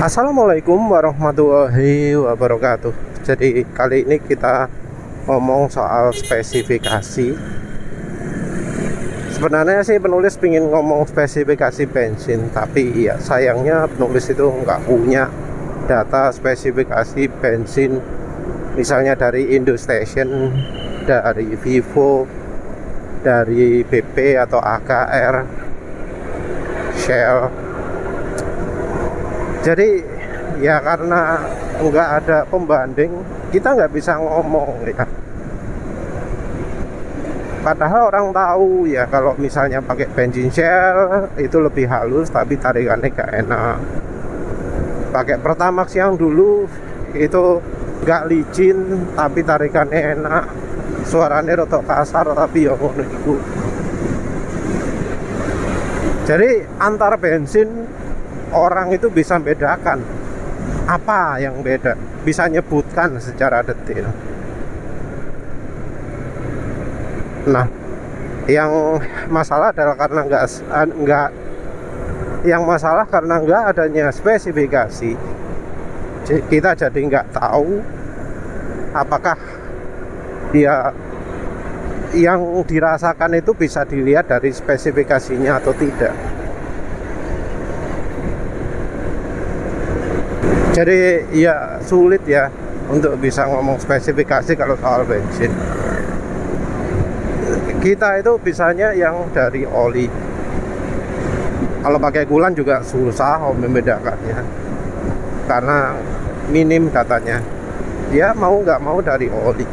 Assalamualaikum warahmatullahi wabarakatuh. Jadi kali ini kita ngomong soal spesifikasi. Sebenarnya sih penulis pingin ngomong spesifikasi bensin, tapi ya sayangnya penulis itu nggak punya data spesifikasi bensin, misalnya dari Indostation, dari Vivo, dari BP atau AKR, Shell. Jadi ya karena nggak ada pembanding, kita nggak bisa ngomong ya. Padahal orang tahu ya kalau misalnya pakai bensin Shell itu lebih halus tapi tarikannya gak enak. Pakai Pertamax yang dulu itu nggak licin tapi tarikannya enak. Suaranya rotok kasar tapi ya ngono iku. Jadi antar bensin orang itu bisa bedakan apa yang beda, bisa nyebutkan secara detail. Nah, yang masalah adalah karena nggak adanya spesifikasi, kita jadi nggak tahu apakah dia yang dirasakan itu bisa dilihat dari spesifikasinya atau tidak. Jadi ya sulit ya untuk bisa ngomong spesifikasi kalau soal bensin. Kita itu bisanya yang dari oli. Kalau pakai coolant juga susah membedakannya karena minim datanya. Ya mau nggak mau dari oli.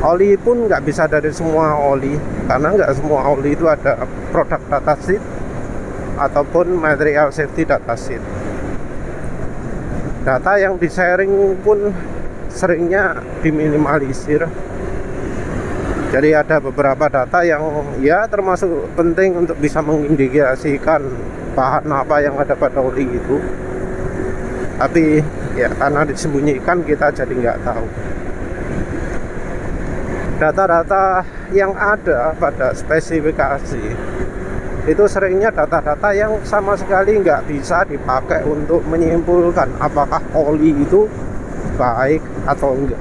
Oli pun nggak bisa dari semua oli, karena nggak semua oli itu ada produk data sheet ataupun material safety data sheet. Data yang di-sharing pun seringnya diminimalisir. Jadi ada beberapa data yang ya termasuk penting untuk bisa mengindikasikan bahan apa yang ada pada oli itu. Tapi ya karena disembunyikan kita jadi nggak tahu. Data-data yang ada pada spesifikasi itu seringnya data-data yang sama sekali nggak bisa dipakai untuk menyimpulkan apakah oli itu baik atau enggak.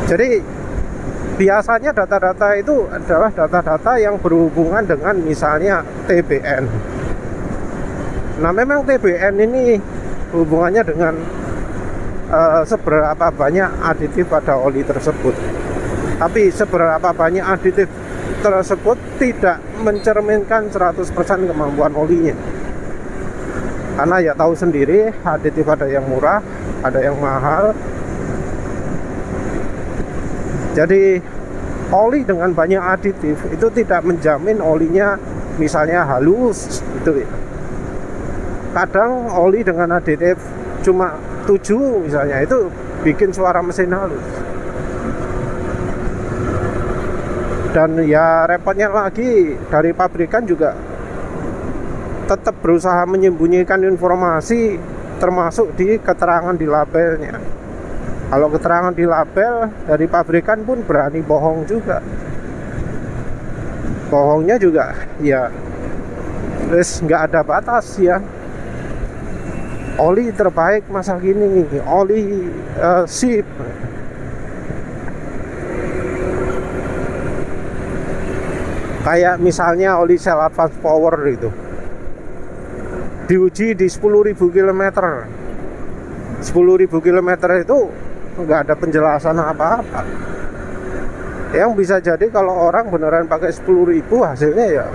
Jadi biasanya data-data itu adalah data-data yang berhubungan dengan misalnya TBN. Nah memang TBN ini hubungannya dengan seberapa banyak aditif pada oli tersebut. Tapi seberapa banyak aditif tersebut tidak mencerminkan 100% kemampuan olinya. Karena ya tahu sendiri, aditif ada yang murah, ada yang mahal. Jadi oli dengan banyak aditif itu tidak menjamin olinya misalnya halus gitu ya. Kadang oli dengan aditif cuma 7 misalnya itu bikin suara mesin halus. Dan ya repotnya lagi, dari pabrikan juga tetap berusaha menyembunyikan informasi termasuk di keterangan di labelnya. Kalau keterangan di label dari pabrikan pun berani bohong juga. Bohongnya juga ya terus nggak ada batas ya. Oli terbaik masa kini, oli sip. Kayak misalnya oli Shell Advance Power itu diuji di 10.000 km. 10.000 km itu nggak ada penjelasan apa-apa. Yang bisa jadi kalau orang beneran pakai 10.000 hasilnya ya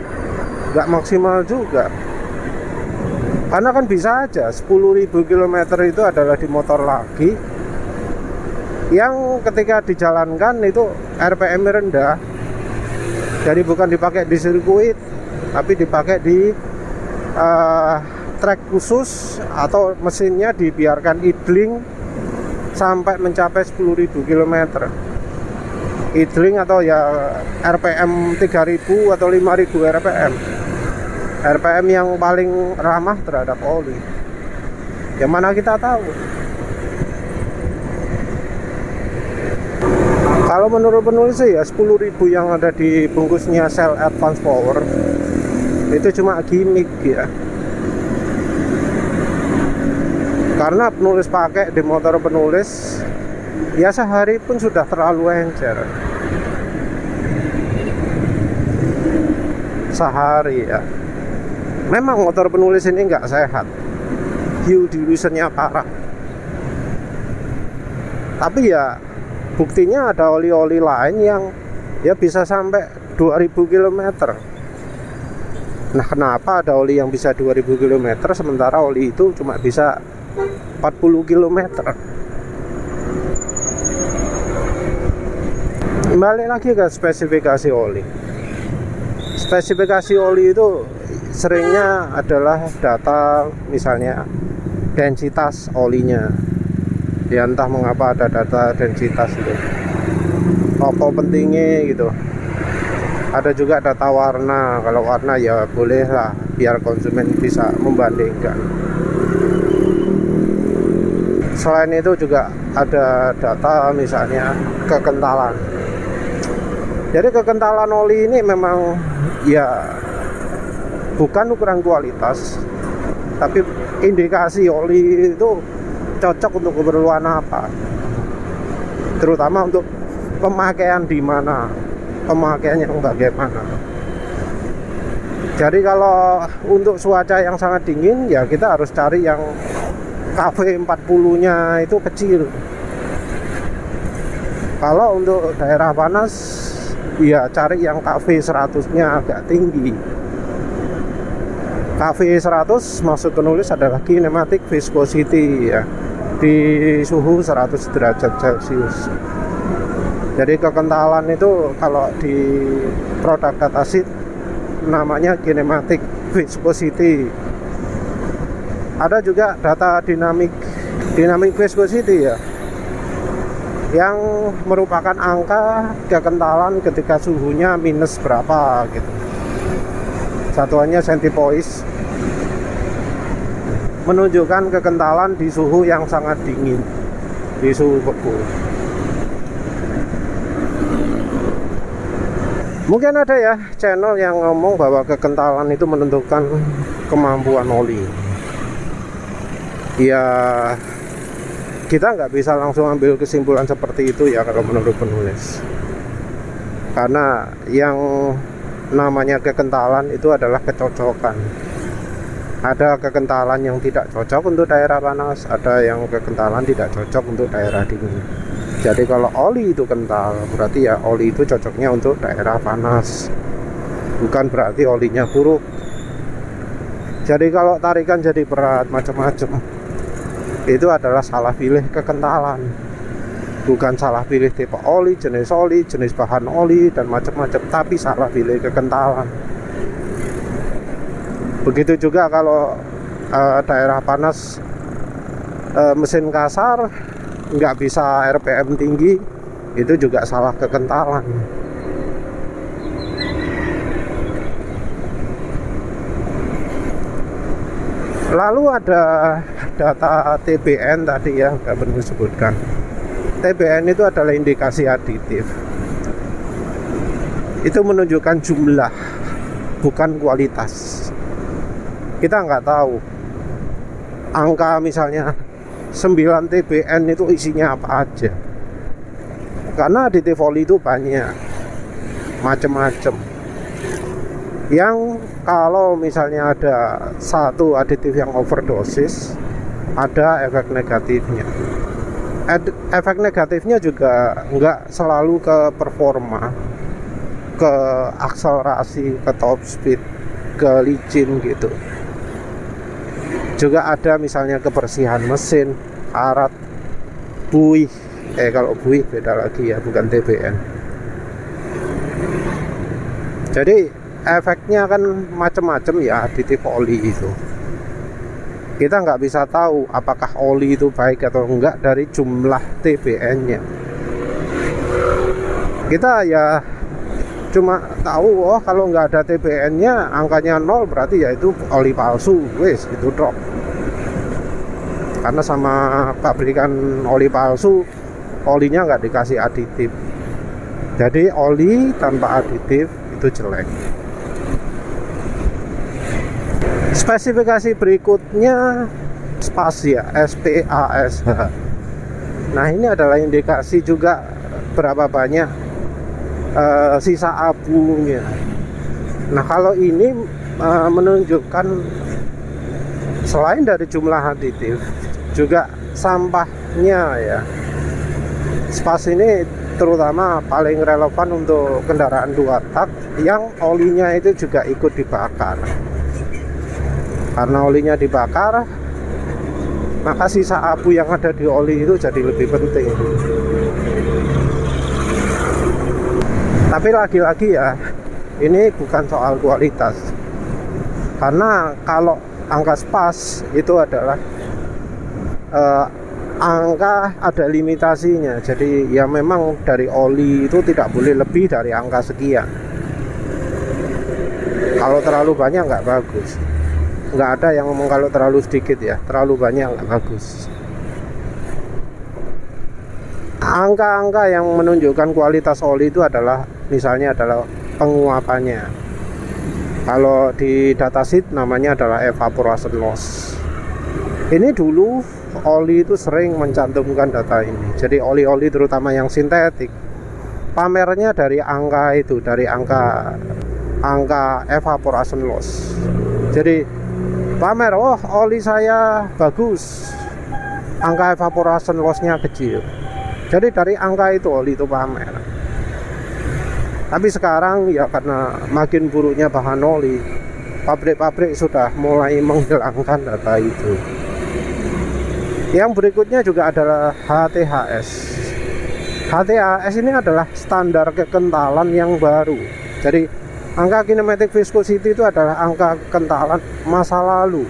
nggak maksimal juga. Karena kan bisa aja 10.000 km itu adalah di motor lagi yang ketika dijalankan itu RPM rendah. Jadi bukan dipakai di sirkuit, tapi dipakai di trek khusus atau mesinnya dibiarkan idling sampai mencapai 10.000 km. Idling atau ya RPM 3.000 atau 5.000 RPM. RPM yang paling ramah terhadap oli. Yang mana kita tahu. Kalau menurut penulis sih ya 10.000 yang ada di bungkusnya Shell Advance Power itu cuma gimmick ya. Karena penulis pakai di motor penulis ya sehari pun sudah terlalu encer. Sehari ya. Memang motor penulis ini nggak sehat, fuel dilutionnya parah. Tapi ya buktinya ada oli-oli lain yang ya bisa sampai 2000 km. Nah, kenapa ada oli yang bisa 2000 km sementara oli itu cuma bisa 40 km? Balik lagi ke spesifikasi oli. Spesifikasi oli itu seringnya adalah data, misalnya densitas olinya. Ya entah mengapa ada data densitas itu, apa pentingnya gitu. Ada juga data warna. Kalau warna ya boleh lah, biar konsumen bisa membandingkan. Selain itu juga ada data misalnya kekentalan. Jadi kekentalan oli ini memang ya bukan ukuran kualitas, tapi indikasi oli itu cocok untuk keperluan apa, terutama untuk pemakaian di mana, pemakaiannya bagaimana. Jadi kalau untuk cuaca yang sangat dingin ya kita harus cari yang KV 40 nya itu kecil. Kalau untuk daerah panas ya cari yang KV 100 nya agak tinggi. KV 100 maksud penulis adalah kinematic viscosity ya, di suhu 100 derajat Celcius. Jadi kekentalan itu kalau di produk datasheet namanya kinematic viscosity. Ada juga data dynamic viscosity ya, yang merupakan angka kekentalan ketika suhunya minus berapa gitu. Satuannya centipoise, menunjukkan kekentalan di suhu yang sangat dingin, di suhu beku. Mungkin ada ya channel yang ngomong bahwa kekentalan itu menentukan kemampuan oli. Ya kita nggak bisa langsung ambil kesimpulan seperti itu ya kalau menurut penulis, karena yang namanya kekentalan itu adalah kecocokan. Ada kekentalan yang tidak cocok untuk daerah panas, ada yang kekentalan tidak cocok untuk daerah dingin. Jadi kalau oli itu kental, berarti ya oli itu cocoknya untuk daerah panas, bukan berarti olinya buruk. Jadi kalau tarikan jadi berat macam-macam, itu adalah salah pilih kekentalan, bukan salah pilih tipe oli, jenis bahan oli dan macam-macam, tapi salah pilih kekentalan. Begitu juga kalau daerah panas, mesin kasar, nggak bisa RPM tinggi, itu juga salah kekentalan. Lalu ada data TBN tadi ya, nggak perlu disebutkan. TBN itu adalah indikasi aditif. Itu menunjukkan jumlah, bukan kualitas. Kita nggak tahu angka misalnya 9 TBN itu isinya apa aja, karena aditif oli itu banyak macam-macam. Yang kalau misalnya ada satu aditif yang overdosis, ada efek negatifnya. Efek negatifnya juga nggak selalu ke performa, ke akselerasi, ke top speed, ke licin gitu. Juga ada misalnya kebersihan mesin, karat, buih. Kalau buih beda lagi ya, bukan TBN. Jadi efeknya kan macam-macam ya aditif oli itu. Kita nggak bisa tahu apakah oli itu baik atau enggak dari jumlah TBN-nya. Kita ya cuma tahu, oh kalau nggak ada TBN-nya angkanya 0, berarti ya itu oli palsu, wes itu drop. Karena sama pabrikan oli palsu, olinya nggak dikasih aditif. Jadi oli tanpa aditif itu jelek. Spesifikasi berikutnya SPAS ya, SPAS. Nah ini adalah indikasi juga berapa banyak sisa abunya. Nah kalau ini menunjukkan selain dari jumlah aditif juga sampahnya ya. SPAS ini terutama paling relevan untuk kendaraan 2 tak yang olinya itu juga ikut dibakar. Karena olinya dibakar, maka sisa abu yang ada di oli itu jadi lebih penting. Tapi lagi-lagi ya, ini bukan soal kualitas. Karena kalau angka SPAS itu adalah angka ada limitasinya. Jadi ya memang dari oli itu tidak boleh lebih dari angka sekian. Kalau terlalu banyak nggak bagus. Nggak ada yang ngomong kalau terlalu sedikit ya, terlalu banyak nggak bagus. Angka-angka yang menunjukkan kualitas oli itu adalah misalnya adalah penguapannya. Kalau di datasheet namanya adalah evaporation loss. Ini dulu oli itu sering mencantumkan data ini. Jadi oli-oli terutama yang sintetik pamernya dari angka itu, dari angka evaporation loss. Jadi pamer, oh oli saya bagus, angka evaporation loss-nya kecil. Jadi dari angka itu oli itu pamer. Tapi sekarang ya karena makin buruknya bahan oli, pabrik-pabrik sudah mulai menghilangkan data itu. Yang berikutnya juga adalah HTHS. HTHS ini adalah standar kekentalan yang baru. Jadi angka kinematic viscosity itu adalah angka kekentalan masa lalu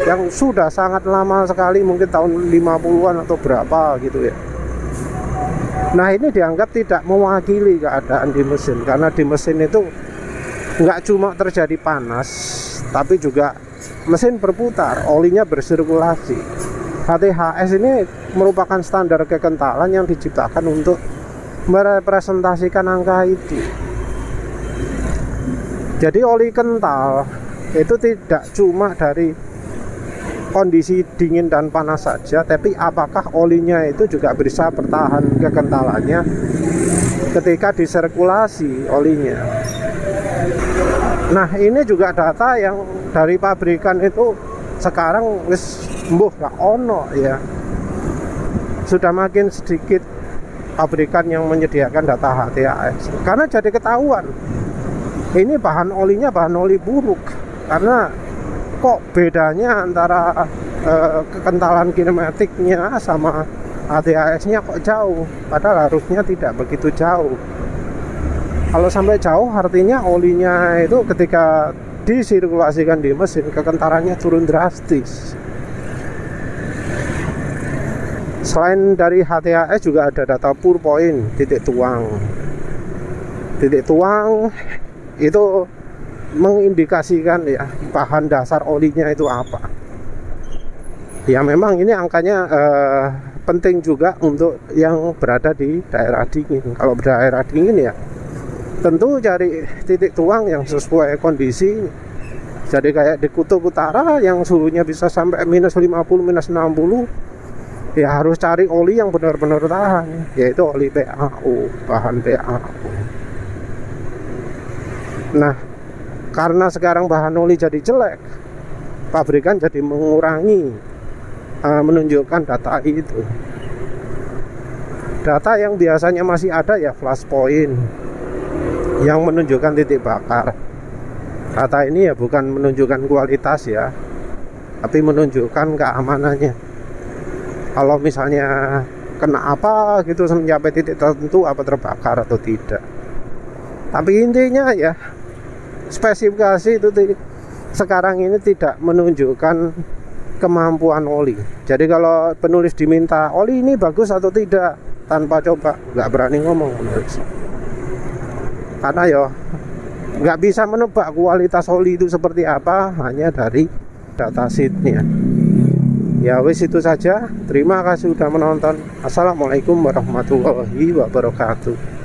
yang sudah sangat lama sekali, mungkin tahun 50-an atau berapa gitu ya. Nah ini dianggap tidak mewakili keadaan di mesin, karena di mesin itu nggak cuma terjadi panas, tapi juga mesin berputar, olinya bersirkulasi. HTHS ini merupakan standar kekentalan yang diciptakan untuk merepresentasikan angka itu. Jadi oli kental itu tidak cuma dari kondisi dingin dan panas saja, tapi apakah olinya itu juga bisa bertahan kekentalannya ketika disirkulasi olinya. Nah ini juga data yang dari pabrikan itu sekarang wis mbuh gak ono ya. Sudah makin sedikit pabrikan yang menyediakan data HTHS, karena jadi ketahuan ini bahan olinya bahan oli buruk. Karena kok bedanya antara kekentalan kinematiknya sama HTHS-nya kok jauh, padahal harusnya tidak begitu jauh. Kalau sampai jauh artinya olinya itu ketika disirkulasikan di mesin kekentalannya turun drastis. Selain dari HTHS juga ada data pour point, titik tuang. Titik tuang itu mengindikasikan ya bahan dasar olinya itu apa. Ya memang ini angkanya penting juga untuk yang berada di daerah dingin. Kalau daerah dingin ya tentu cari titik tuang yang sesuai kondisi. Jadi kayak di kutub utara yang suhunya bisa sampai -50, -60, ya harus cari oli yang benar-benar tahan, yaitu oli PAO, bahan PAO. Nah, karena sekarang bahan oli jadi jelek, pabrikan jadi mengurangi menunjukkan data itu. Data yang biasanya masih ada ya flash point yang menunjukkan titik bakar. Data ini ya bukan menunjukkan kualitas ya, tapi menunjukkan keamanannya. Kalau misalnya kena apa gitu sampai titik tertentu, apa terbakar atau tidak. Tapi intinya ya spesifikasi itu sekarang ini tidak menunjukkan kemampuan oli. Jadi kalau penulis diminta oli ini bagus atau tidak, tanpa coba nggak berani ngomong penulis. Karena ya nggak bisa menebak kualitas oli itu seperti apa hanya dari datasheetnya. Ya wis itu saja. Terima kasih sudah menonton. Assalamualaikum warahmatullahi wabarakatuh.